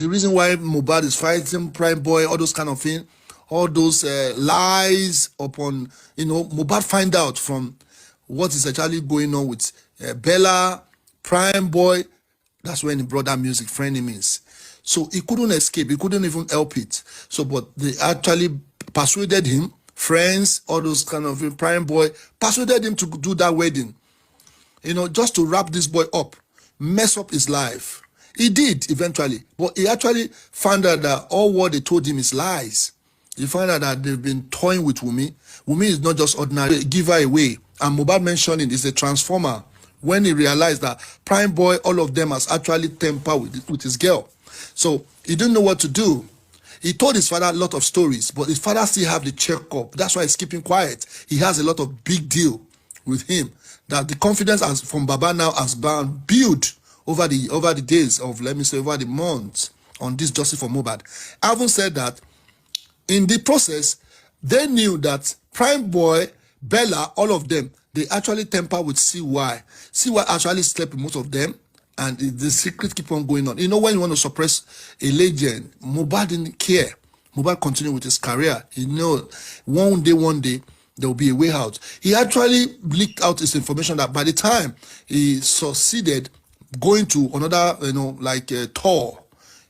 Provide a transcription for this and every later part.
The reason why Mohbad is fighting Prime Boy, all those kind of things, all those lies upon, Mohbad find out from what is actually going on with Bella, Prime Boy. That's when he brought that music, Frenemies. So he couldn't escape. He couldn't even help it. So, but they actually persuaded him, friends, all those kind of Prime Boy, persuaded him to do that wedding. Just to wrap this boy up, mess up his life. He did eventually, but he actually found out that all what they told him is lies. He found out that they've been toying with Wumi. Wumi is not just ordinary, give her away. And Mohbad mentioned it is a transformer. When he realized that Prime Boy, all of them has actually tempered with his girl. So he didn't know what to do. He told his father a lot of stories, but his father still have the checkup. That's why he's keeping quiet. He has a lot of big deal with him. That the confidence from Baba now has been built over the days of, let me say, over the months on this justice for Mohbad. Having said that, in the process, they knew that Prime Boy, Bella, all of them, they actually temper with CY. CY actually slept with most of them, and the secret keep on going on. When you want to suppress a legend, Mohbad didn't care. Mohbad continued with his career. One day, there will be a way out. He actually leaked out his information that by the time he succeeded going to another, tour,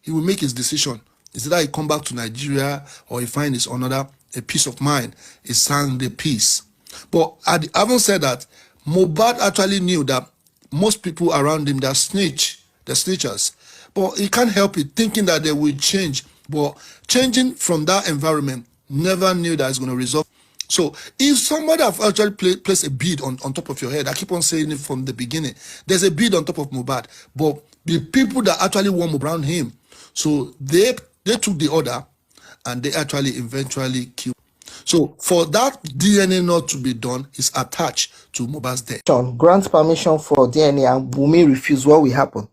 he will make his decision. Is that he come back to Nigeria or he find his a peace of mind. He sang the peace. But having said that, Mohbad actually knew that most people around him, they're snitchers. But he can't help it, thinking that they will change. But changing from that environment, never knew that it's going to resolve. So if somebody have actually placed a bead on top of your head, I keep on saying it from the beginning, there's a bead on top of Mohbad, but the people that actually want Mohbad around him, so they took the order and they actually eventually killed. So for that DNA not to be done is attached to Mohbad's death. Grant permission for DNA and Wunmi refuse. What will happen?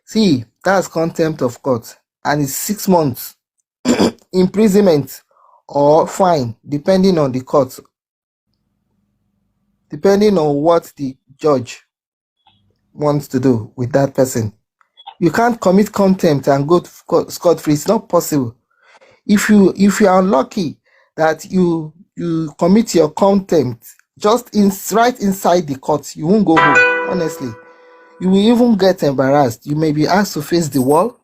See, that's contempt of court, and it's 6 months imprisonment or fine, depending on the court, depending on what the judge wants to do with that person. You can't commit contempt and go scot-free. It's not possible. If you are unlucky that you commit your contempt just right inside the court, you won't go home. Honestly, you will even get embarrassed. You may be asked to face the wall,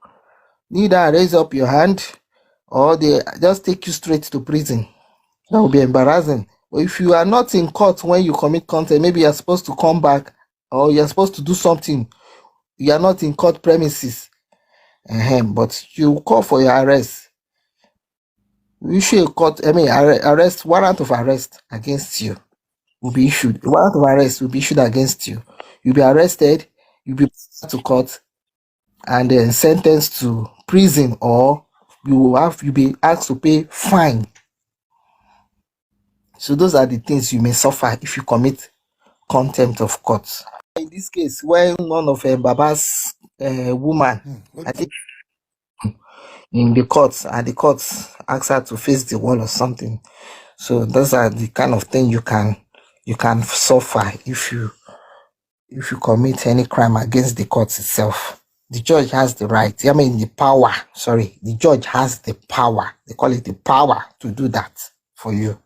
neither raise up your hand, or they just take you straight to prison. That will be embarrassing. But if you are not in court when you commit contempt, maybe you're supposed to come back or you're supposed to do something, you are not in court premises, but you call for your arrest. You issue arrest warrant of arrest against you will be issued. A warrant of arrest will be issued against you. You'll be arrested, you'll be brought to court, and then sentenced to prison, or you'll be asked to pay fine. So those are the things you may suffer if you commit contempt of court. In this case, when one of Baba's woman, I think, in the courts, and the courts ask her to face the wall or something. So those are the kind of thing you can suffer if you commit any crime against the court itself. The judge has the right, the power. Sorry, the judge has the power. They call it the power to do that for you.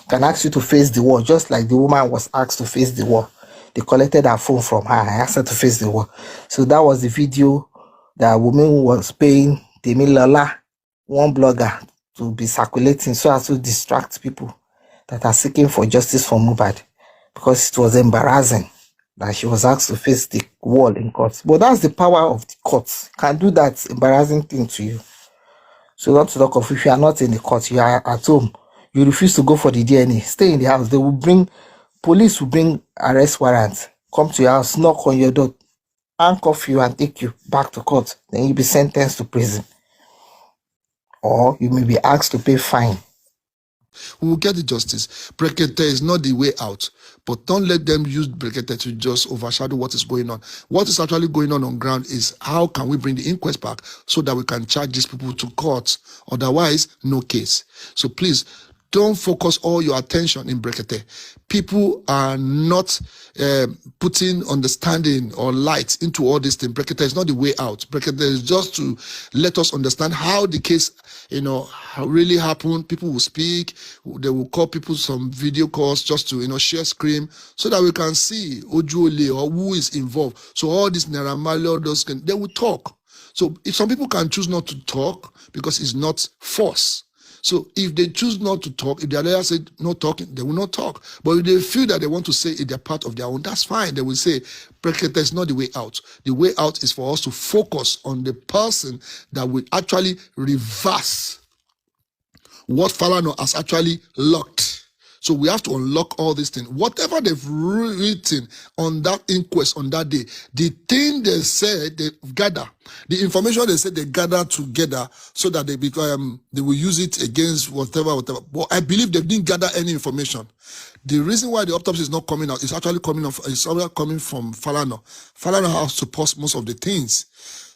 Can ask you to face the wall, just like the woman was asked to face the wall. They collected her phone from her and asked her to face the wall. So that was the video that woman was paying Demilola, one blogger, to be circulating so as to distract people that are seeking for justice for Mohbad, because it was embarrassing that she was asked to face the wall in court. But that's the power of the courts. Can do that embarrassing thing to you. So not to talk of if you are not in the court, you are at home, you refuse to go for the DNA, stay in the house. Police will bring arrest warrants, come to your house, knock on your door, handcuff you and take you back to court. Then you'll be sentenced to prison, or you may be asked to pay fine. We will get the justice. Brekete is not the way out, but don't let them use Brekete to just overshadow what is going on. What is actually going on ground is how can we bring the inquest back so that we can charge these people to court. Otherwise, no case. So please, Don't focus all your attention in Brekete. People are not putting understanding or light into all this thing. Brekete is not the way out. Brekete is just to let us understand how the case, really happened. People will speak. They will call people some video calls just to, share screen so that we can see Ojuole or who is involved. So all this Naramali, they will talk. So if some people can choose not to talk because it's not force. So if they choose not to talk, if the other say no talking, they will not talk. But if they feel that they want to say it, they're part of their own, that's fine. They will say, Brekete is not the way out. The way out is for us to focus on the person that will actually reverse what Falana has actually locked. So we have to unlock all these things. Whatever they've written on that inquest on that day, the thing they said they gather, the information they said they gather together so that they will use it against whatever. But I believe they didn't gather any information. The reason why the autopsy is not coming out is actually coming from Falana. Falana has to post most of the things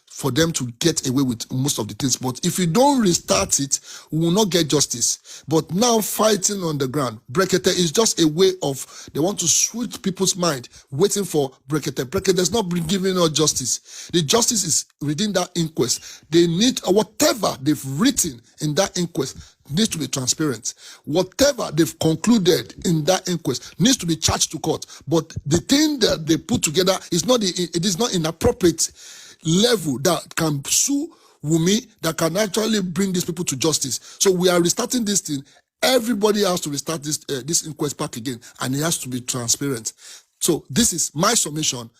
for them to get away with most of the things. But if you don't restart it, we will not get justice. But now fighting on the ground, Brekete is just a way of, they want to switch people's mind, waiting for Brekete. Brekete is not giving us justice. The justice is within that inquest. They need, whatever they've written in that inquest needs to be transparent. Whatever they've concluded in that inquest needs to be charged to court. But the thing that they put together is not, it is not inappropriate level that can sue Wumi, that can actually bring these people to justice. So we are restarting this thing. Everybody has to restart this inquest back again, and it has to be transparent. So this is my submission.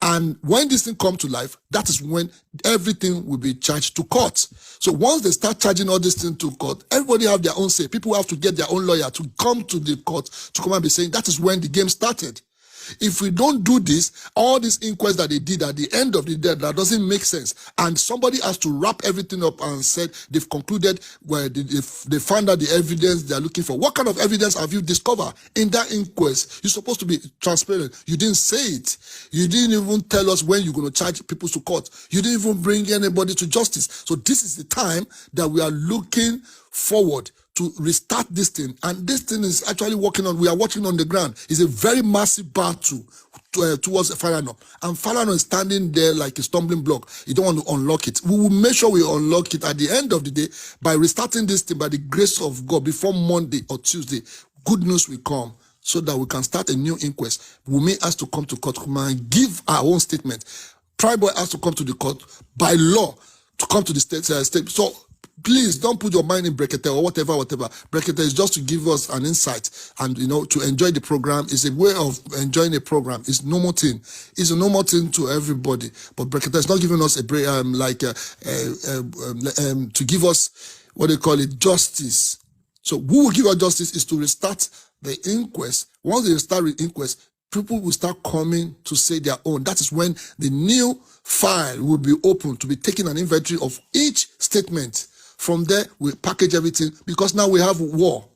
And when this thing comes to life, that is when everything will be charged to court. So once they start charging all these things to court, everybody have their own say. People have to get their own lawyer to come to the court to come and be saying that is when the game started. If we don't do this, all these inquests that they did at the end of the day, that doesn't make sense. And somebody has to wrap everything up and said they've concluded where they found out the evidence they're looking for. What kind of evidence have you discovered in that inquest? You're supposed to be transparent. You didn't say it. You didn't even tell us when you're going to charge people to court. You didn't even bring anybody to justice. So this is the time that we are looking forward to restart this thing, and this thing is actually we are working on the ground. It's a very massive battle towards Falana, and Falana is standing there like a stumbling block. You don't want to unlock it. We will make sure we unlock it at the end of the day by restarting this thing by the grace of God before Monday or Tuesday. Good news will come so that we can start a new inquest. Wunmi has to come to court and give our own statement. Prime Boy has to come to the court by law to come to the state. So please don't put your mind in Brekete or whatever. Brekete is just to give us an insight and, to enjoy the program. It's a way of enjoying a program. It's normal thing. It's a normal thing to everybody. But Brekete is not giving us to give us what they call it, justice. So who will give us justice is to restart the inquest. Once they restart the inquest, people will start coming to say their own. That is when the new file will be open to be taking an inventory of each statement. From there, we package everything because now we have war.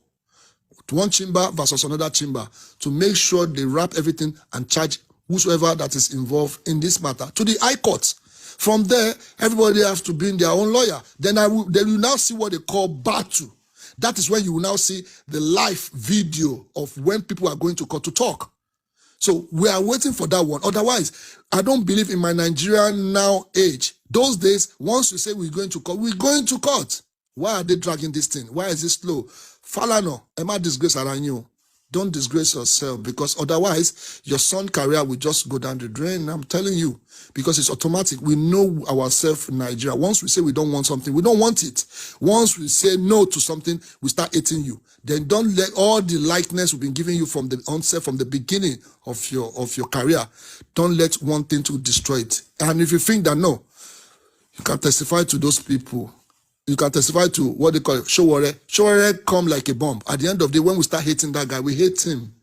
One chamber versus another chamber to make sure they wrap everything and charge whosoever that is involved in this matter to the High Court. From there, everybody has to bring their own lawyer. Then they will now see what they call battle. That is when you will now see the live video of when people are going to court to talk. So we are waiting for that one. Otherwise, I don't believe in my Nigerian now age. Those days, once you say we're going to court, we're going to court. Why are they dragging this thing? Why is it slow? Falana, am I disgrace around you? Don't disgrace yourself, because otherwise your son's career will just go down the drain. I'm telling you, because it's automatic. We know ourselves in Nigeria. Once we say we don't want something, we don't want it. Once we say no to something, we start hating you. Then don't let all the likeness we've been giving you from the onset, from the beginning of your career, don't let one thing to destroy it. And if you think that no, you can testify to those people. You can testify to what they call it, Showore. Showore come like a bomb. At the end of the day, when we start hating that guy, we hate him.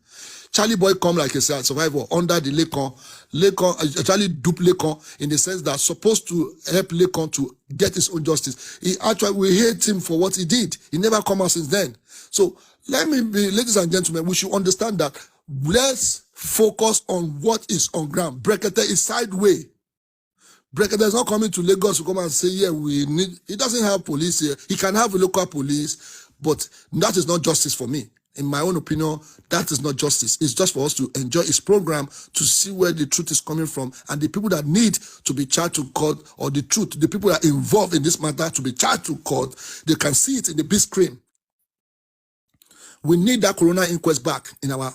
Charlie Boy come like a survivor under the Lekon, Charlie dupe Lekon in the sense that supposed to help Lekon to get his own justice. We hate him for what he did. He never come out since then. So ladies and gentlemen, we should understand that let's focus on what is on ground. Brekete is sideways. Brekete is not coming to Lagos to come and say, yeah, he doesn't have police here. He can have a local police, But that is not justice for me. In my own opinion, that is not justice. It's just for us to enjoy his program, to see where the truth is coming from, and the people that need to be charged to court, or the truth, the people that are involved in this matter to be charged to court, they can see it in the big screen. We need that coroner inquest back in our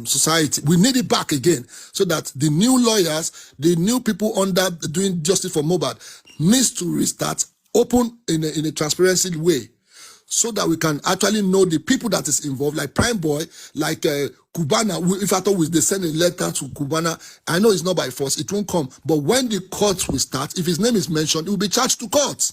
society. We need it back again, so that the new lawyers, the new people under doing justice for Mohbad needs to restart, open in a transparency way, so that we can actually know the people that is involved, like Prime Boy, like Cubana. If I thought they send a letter to Cubana, I know it's not by force, it won't come. But when the court will start, if his name is mentioned, he will be charged to court.